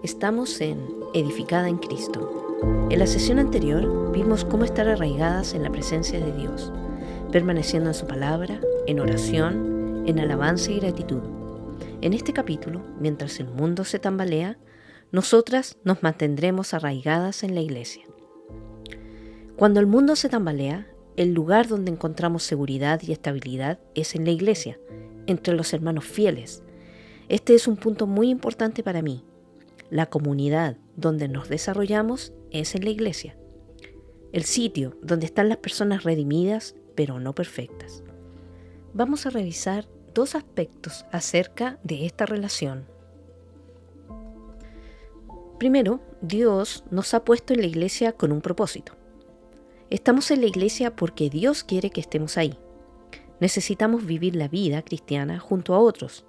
Estamos en Edificada en Cristo. En la sesión anterior vimos cómo estar arraigadas en la presencia de Dios, permaneciendo en su palabra, en oración, en alabanza y gratitud. En este capítulo, mientras el mundo se tambalea, nosotras nos mantendremos arraigadas en la iglesia. Cuando el mundo se tambalea, el lugar donde encontramos seguridad y estabilidad es en la iglesia, entre los hermanos fieles. Este es un punto muy importante para mí. La comunidad donde nos desarrollamos es en la iglesia. El sitio donde están las personas redimidas, pero no perfectas. Vamos a revisar dos aspectos acerca de esta relación. Primero, Dios nos ha puesto en la iglesia con un propósito. Estamos en la iglesia porque Dios quiere que estemos ahí. Necesitamos vivir la vida cristiana junto a otros.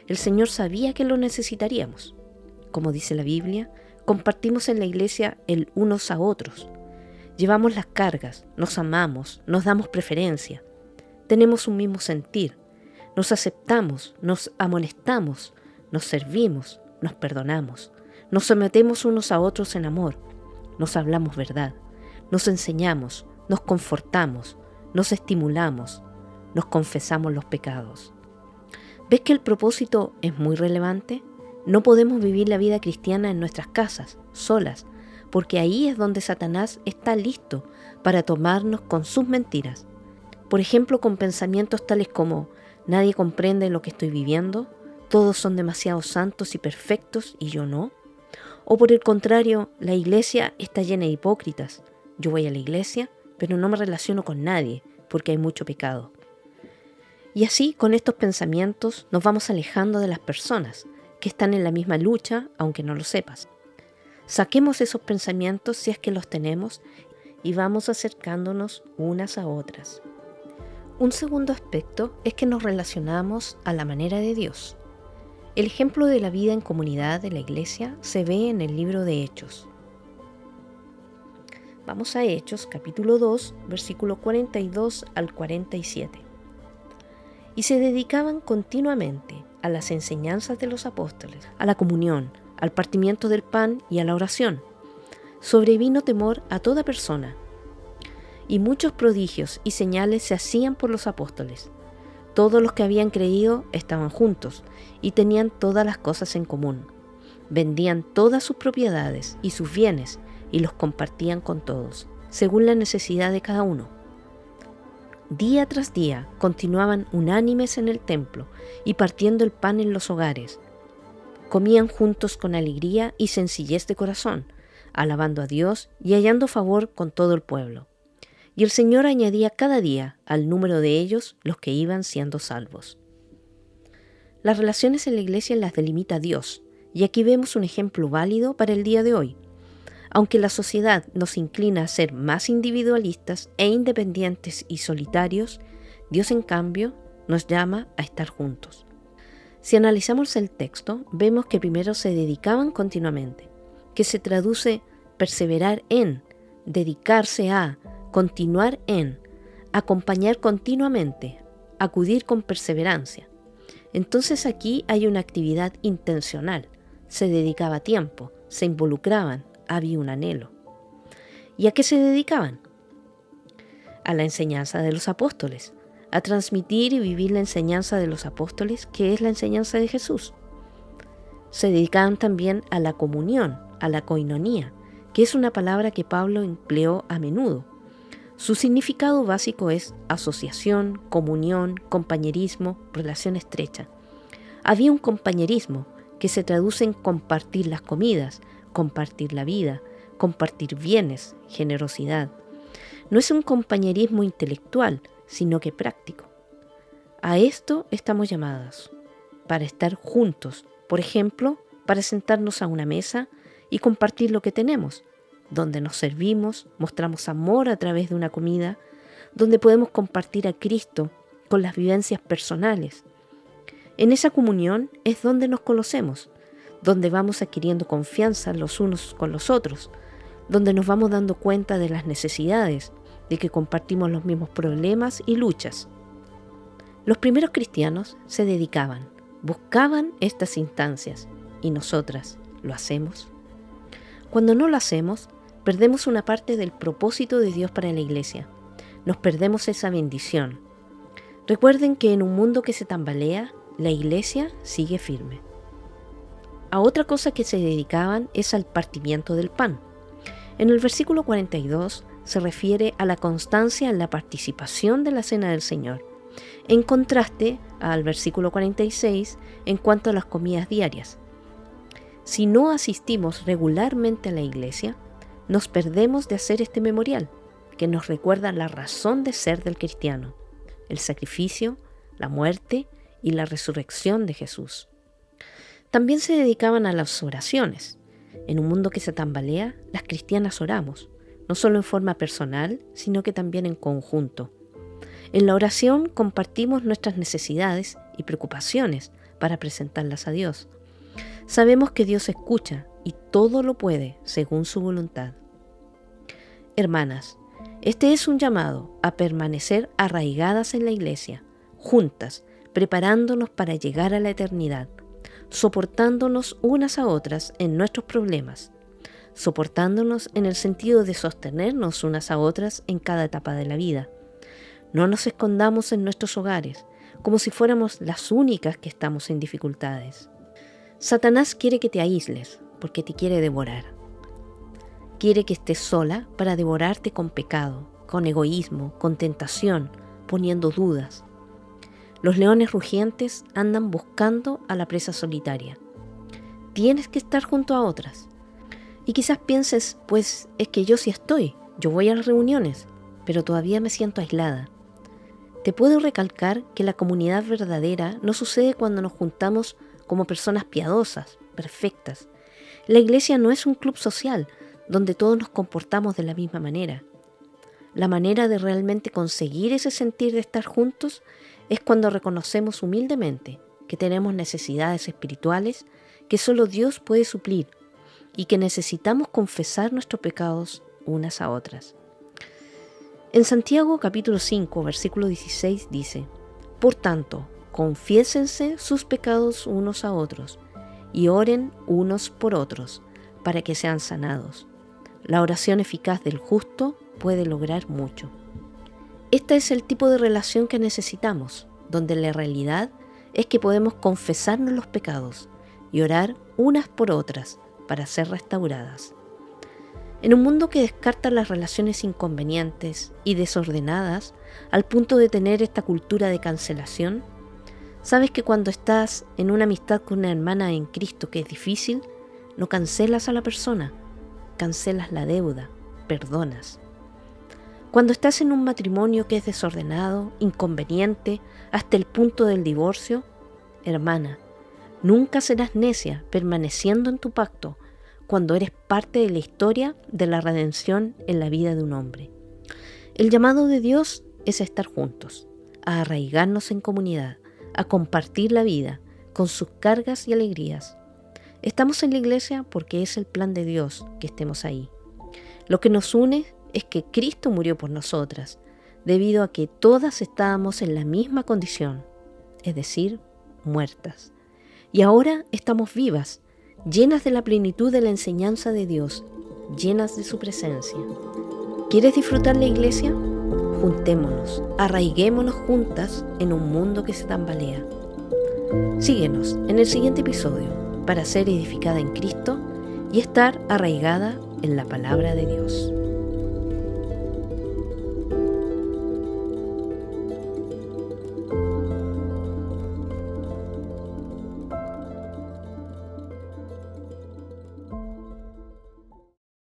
El Señor sabía que lo necesitaríamos. Como dice la Biblia, compartimos en la iglesia el unos a otros. Llevamos las cargas, nos amamos, nos damos preferencia. Tenemos un mismo sentir. Nos aceptamos, nos amonestamos, nos servimos, nos perdonamos. Nos sometemos unos a otros en amor. Nos hablamos verdad. Nos enseñamos, nos confortamos, nos estimulamos, nos confesamos los pecados. ¿Ves que el propósito es muy relevante? No podemos vivir la vida cristiana en nuestras casas, solas, porque ahí es donde Satanás está listo para tomarnos con sus mentiras. Por ejemplo, con pensamientos tales como: nadie comprende lo que estoy viviendo, todos son demasiado santos y perfectos y yo no. O por el contrario, la iglesia está llena de hipócritas. Yo voy a la iglesia, pero no me relaciono con nadie porque hay mucho pecado. Y así, con estos pensamientos, nos vamos alejando de las personas que están en la misma lucha, aunque no lo sepas. Saquemos esos pensamientos si es que los tenemos y vamos acercándonos unas a otras. Un segundo aspecto es que nos relacionamos a la manera de Dios. El ejemplo de la vida en comunidad de la iglesia se ve en el libro de Hechos. Vamos a Hechos, capítulo 2, versículo 42 al 47. Y se dedicaban continuamente a las enseñanzas de los apóstoles, a la comunión, al partimiento del pan y a la oración. Sobrevino temor a toda persona, y muchos prodigios y señales se hacían por los apóstoles. Todos los que habían creído estaban juntos y tenían todas las cosas en común. Vendían todas sus propiedades y sus bienes y los compartían con todos, según la necesidad de cada uno. Día tras día continuaban unánimes en el templo y partiendo el pan en los hogares. Comían juntos con alegría y sencillez de corazón, alabando a Dios y hallando favor con todo el pueblo. Y el Señor añadía cada día al número de ellos los que iban siendo salvos. Las relaciones en la iglesia las delimita Dios, y aquí vemos un ejemplo válido para el día de hoy. Aunque la sociedad nos inclina a ser más individualistas e independientes y solitarios, Dios en cambio nos llama a estar juntos. Si analizamos el texto, vemos que primero se dedicaban continuamente, que se traduce perseverar en, dedicarse a, continuar en, acompañar continuamente, acudir con perseverancia. Entonces aquí hay una actividad intencional, se dedicaba tiempo, se involucraban, había un anhelo. ¿Y a qué se dedicaban? A la enseñanza de los apóstoles, a transmitir y vivir la enseñanza de los apóstoles, que es la enseñanza de Jesús. Se dedicaban también a la comunión, a la koinonía, que es una palabra que Pablo empleó a menudo. Su significado básico es asociación, comunión, compañerismo, relación estrecha. Había un compañerismo que se traduce en compartir las comidas, compartir la vida, compartir bienes, generosidad. No es un compañerismo intelectual, sino que práctico. A esto estamos llamadas, para estar juntos, por ejemplo, para sentarnos a una mesa y compartir lo que tenemos, donde nos servimos, mostramos amor a través de una comida, donde podemos compartir a Cristo con las vivencias personales. En esa comunión es donde nos conocemos, donde vamos adquiriendo confianza los unos con los otros, donde nos vamos dando cuenta de las necesidades, de que compartimos los mismos problemas y luchas. Los primeros cristianos se dedicaban, buscaban estas instancias, y nosotras ¿Lo hacemos? Cuando no lo hacemos, perdemos una parte del propósito de Dios para la iglesia. Nos perdemos esa bendición. Recuerden que en un mundo que se tambalea, la iglesia sigue firme. A otra cosa que se dedicaban es al partimiento del pan. En el versículo 42 se refiere a la constancia en la participación de la cena del Señor, en contraste al versículo 46 en cuanto a las comidas diarias. Si no asistimos regularmente a la iglesia, nos perdemos de hacer este memorial, que nos recuerda la razón de ser del cristiano, el sacrificio, la muerte y la resurrección de Jesús. También se dedicaban a las oraciones. En un mundo que se tambalea, las cristianas oramos, no solo en forma personal, sino que también en conjunto. En la oración compartimos nuestras necesidades y preocupaciones para presentarlas a Dios. Sabemos que Dios escucha y todo lo puede según su voluntad. Hermanas, este es un llamado a permanecer arraigadas en la iglesia, juntas, preparándonos para llegar a la eternidad, soportándonos unas a otras en nuestros problemas, soportándonos en el sentido de sostenernos unas a otras en cada etapa de la vida. No nos escondamos en nuestros hogares, como si fuéramos las únicas que estamos en dificultades. Satanás quiere que te aísles, porque te quiere devorar. Quiere que estés sola para devorarte con pecado, con egoísmo, con tentación, poniendo dudas. Los leones rugientes andan buscando a la presa solitaria. Tienes que estar junto a otras. Y quizás pienses, pues es que yo sí estoy, yo voy a las reuniones, pero todavía me siento aislada. Te puedo recalcar que la comunidad verdadera no sucede cuando nos juntamos como personas piadosas, perfectas. La iglesia no es un club social donde todos nos comportamos de la misma manera. La manera de realmente conseguir ese sentir de estar juntos es cuando reconocemos humildemente que tenemos necesidades espirituales que solo Dios puede suplir y que necesitamos confesar nuestros pecados unas a otras. En Santiago capítulo 5, versículo 16 dice: Por tanto, confiésense sus pecados unos a otros y oren unos por otros para que sean sanados. La oración eficaz del justo puede lograr mucho. Este es el tipo de relación que necesitamos, donde la realidad es que podemos confesarnos los pecados y orar unas por otras para ser restauradas. En un mundo que descarta las relaciones inconvenientes y desordenadas al punto de tener esta cultura de cancelación, sabes que cuando estás en una amistad con una hermana en Cristo que es difícil, no cancelas a la persona, cancelas la deuda, perdonas. Cuando estás en un matrimonio que es desordenado, inconveniente, hasta el punto del divorcio, hermana, nunca serás necia permaneciendo en tu pacto cuando eres parte de la historia de la redención en la vida de un hombre. El llamado de Dios es a estar juntos, a arraigarnos en comunidad, a compartir la vida con sus cargas y alegrías. Estamos en la iglesia porque es el plan de Dios que estemos ahí. Lo que nos une es que Cristo murió por nosotras, debido a que todas estábamos en la misma condición, es decir, muertas. Y ahora estamos vivas, llenas de la plenitud de la enseñanza de Dios, llenas de su presencia. ¿Quieres disfrutar la iglesia? Juntémonos, arraiguémonos juntas en un mundo que se tambalea. Síguenos en el siguiente episodio para ser edificada en Cristo y estar arraigada en la palabra de Dios.